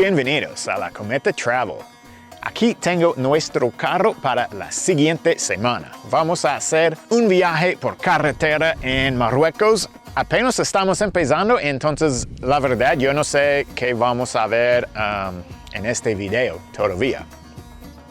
Bienvenidos a la Cometa Travel. Aquí tengo nuestro carro para la siguiente semana. Vamos a hacer un viaje por carretera en Marruecos. Apenas estamos empezando, entonces la verdad yo no sé qué vamos a ver en este video todavía.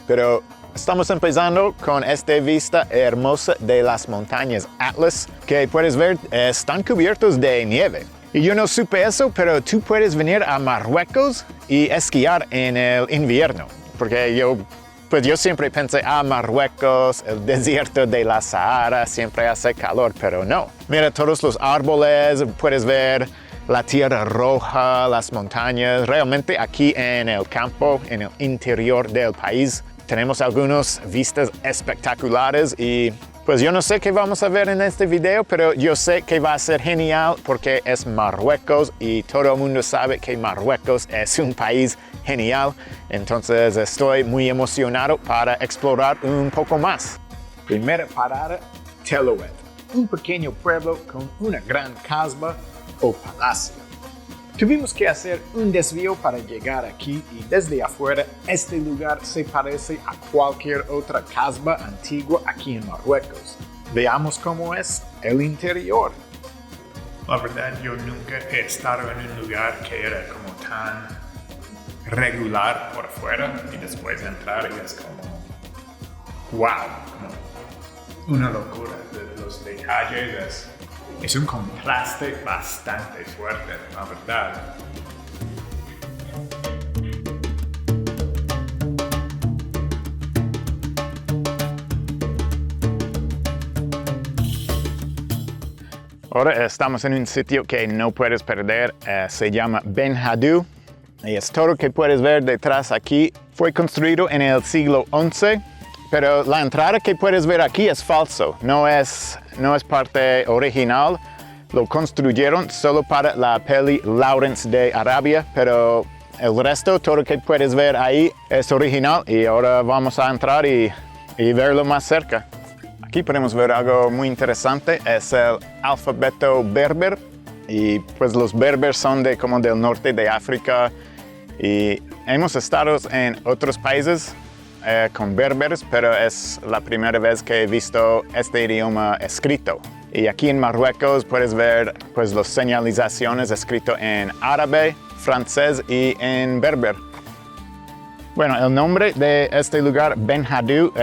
Pero estamos empezando con esta vista hermosa de las montañas Atlas, que puedes ver están cubiertos de nieve. Y yo no supe eso, pero tú puedes venir a Marruecos y esquiar en el invierno. Porque yo siempre pensé, Marruecos, el desierto de la Sahara, siempre hace calor, pero no. Mira todos los árboles, puedes ver la tierra roja, las montañas. Realmente aquí en el campo, en el interior del país, tenemos algunas vistas espectaculares y pues yo no sé qué vamos a ver en este video, pero yo sé que va a ser genial porque es Marruecos y todo el mundo sabe que Marruecos es un país genial. Entonces estoy muy emocionado para explorar un poco más. Primera parada, Tel Oued, un pequeño pueblo con una gran casba o palacio. Tuvimos que hacer un desvío para llegar aquí y desde afuera este lugar se parece a cualquier otra casba antigua aquí en Marruecos. Veamos cómo es el interior. La verdad yo nunca he estado en un lugar que era como tan regular por fuera y después de entrar y es como wow, como una locura de los detalles. Es un contraste bastante fuerte, la verdad. Ahora estamos en un sitio que no puedes perder, se llama Ben Haddou. Y es todo lo que puedes ver detrás aquí. Fue construido en el siglo XI, pero la entrada que puedes ver aquí es falso. No es parte original. Lo construyeron solo para la peli Lawrence de Arabia, pero el resto, todo lo que puedes ver ahí es original. Y ahora vamos a entrar y verlo más cerca. Aquí podemos ver algo muy interesante, es el alfabeto berber. Y pues los berbers son como del norte de África. Y hemos estado en otros países con berberes, pero es la primera vez que he visto este idioma escrito. Y aquí en Marruecos puedes ver pues las señalizaciones escritas en árabe, francés y en berber. Bueno, el nombre de este lugar, Ben Haddou,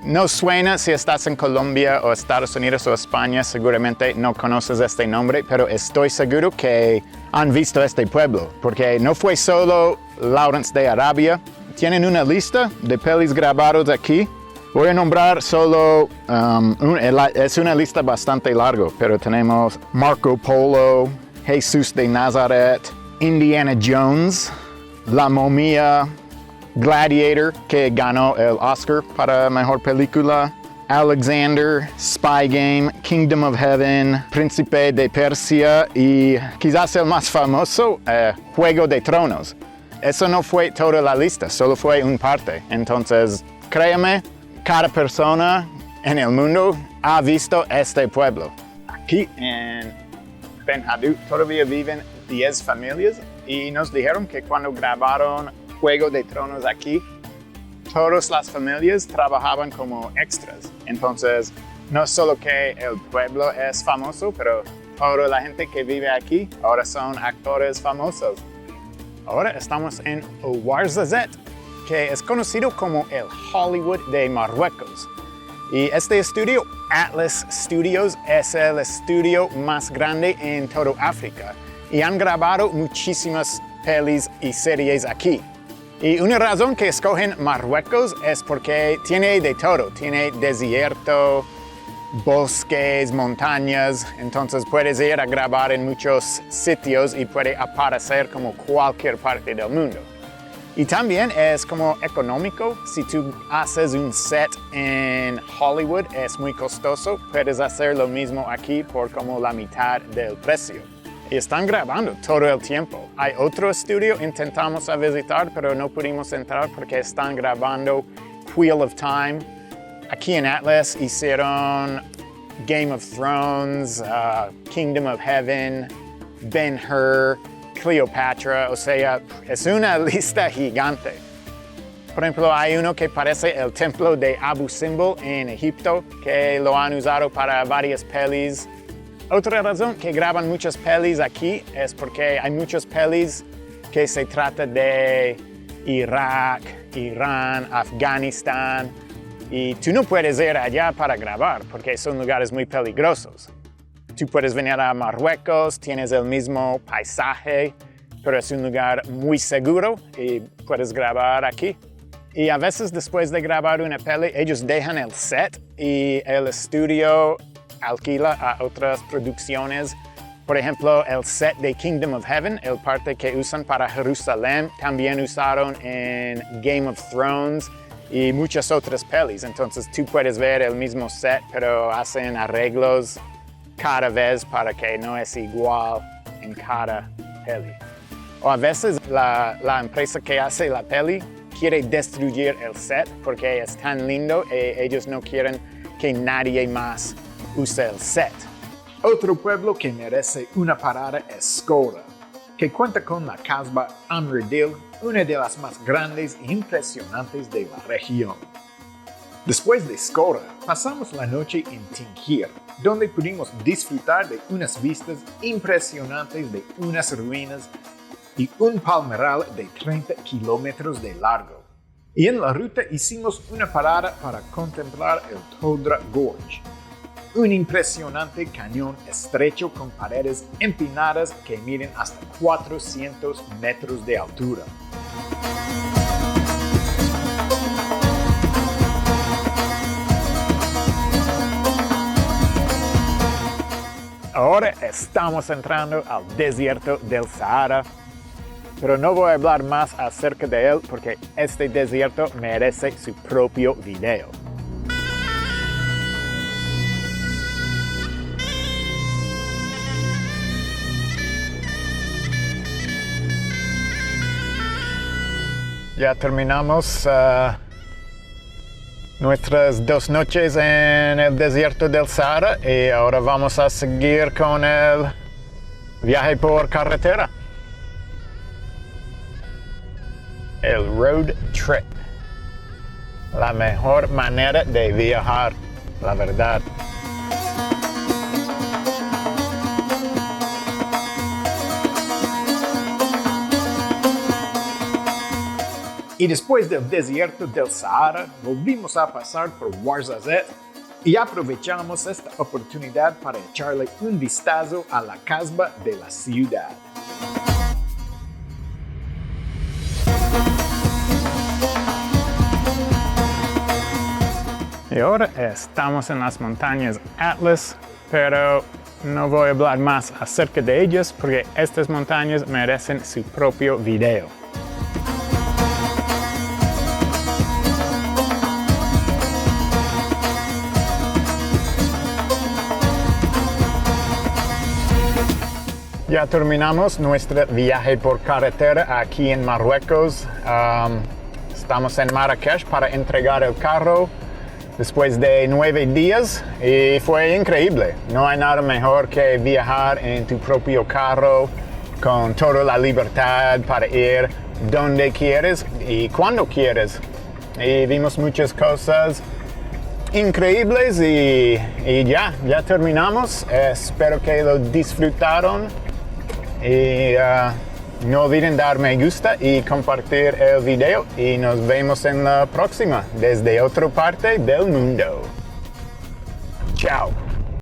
no suena si estás en Colombia o Estados Unidos o España, seguramente no conoces este nombre, pero estoy seguro que han visto este pueblo, porque no fue solo Lawrence de Arabia. Tienen una lista de pelis grabados aquí. Voy a nombrar solo, es una lista bastante larga, pero tenemos Marco Polo, Jesús de Nazaret, Indiana Jones, La Momia, Gladiator, que ganó el Oscar para Mejor Película, Alexander, Spy Game, Kingdom of Heaven, Príncipe de Persia y quizás el más famoso, Juego de Tronos. Eso no fue toda la lista, solo fue una parte. Entonces, créeme, cada persona en el mundo ha visto este pueblo. Aquí en Ben Haddou todavía viven 10 familias y nos dijeron que cuando grabaron Juego de Tronos aquí, todas las familias trabajaban como extras. Entonces, no solo que el pueblo es famoso, pero toda la gente que vive aquí ahora son actores famosos. Ahora estamos en Ouarzazate, que es conocido como el Hollywood de Marruecos. Y este estudio, Atlas Studios, es el estudio más grande en toda África. Y han grabado muchísimas pelis y series aquí. Y una razón que escogen Marruecos es porque tiene de todo. Tiene desierto, bosques, montañas. Entonces puedes ir a grabar en muchos sitios y puede aparecer como cualquier parte del mundo. Y también es como económico. Si tú haces un set en Hollywood, es muy costoso. Puedes hacer lo mismo aquí por como la mitad del precio. Y están grabando todo el tiempo. Hay otro estudio, intentamos a visitar, pero no pudimos entrar porque están grabando Wheel of Time. Aquí en Atlas hicieron Game of Thrones, Kingdom of Heaven, Ben-Hur, Cleopatra, o sea, es una lista gigante. Por ejemplo, hay uno que parece el templo de Abu Simbel en Egipto, que lo han usado para varias pelis. Otra razón que graban muchas pelis aquí es porque hay muchas pelis que se trata de Irak, Irán, Afganistán, y tú no puedes ir allá para grabar porque son lugares muy peligrosos. Tú puedes venir a Marruecos, tienes el mismo paisaje, pero es un lugar muy seguro y puedes grabar aquí. Y a veces después de grabar una peli, ellos dejan el set y el estudio alquila a otras producciones. Por ejemplo, el set de Kingdom of Heaven, el parte que usan para Jerusalén, también usaron en Game of Thrones y muchas otras pelis. Entonces tú puedes ver el mismo set, pero hacen arreglos cada vez para que no es igual en cada peli. O a veces la empresa que hace la peli quiere destruir el set porque es tan lindo y ellos no quieren que nadie más use el set. Otro pueblo que merece una parada es Skora, que cuenta con la Casbah Amr-Dil, una de las más grandes e impresionantes de la región. Después de Skora, pasamos la noche en Tinghir, donde pudimos disfrutar de unas vistas impresionantes de unas ruinas y un palmeral de 30 kilómetros de largo. Y en la ruta hicimos una parada para contemplar el Todra Gorge, un impresionante cañón estrecho con paredes empinadas que miden hasta 400 metros de altura. Ahora estamos entrando al desierto del Sahara, pero no voy a hablar más acerca de él porque este desierto merece su propio video. Ya terminamos nuestras 2 noches en el desierto del Sahara y ahora vamos a seguir con el viaje por carretera. El road trip. La mejor manera de viajar, la verdad. Y después del desierto del Sahara, volvimos a pasar por Ouarzazate y aprovechamos esta oportunidad para echarle un vistazo a la Casbah de la ciudad. Y ahora estamos en las montañas Atlas, pero no voy a hablar más acerca de ellas porque estas montañas merecen su propio video. Ya terminamos nuestro viaje por carretera aquí en Marruecos. Estamos en Marrakech para entregar el carro después de 9 días y fue increíble. No hay nada mejor que viajar en tu propio carro con toda la libertad para ir donde quieres y cuando quieres. Y vimos muchas cosas increíbles y ya terminamos. Espero que lo disfrutaron. Y no olviden dar me gusta y compartir el video y nos vemos en la próxima desde otra parte del mundo. Chao.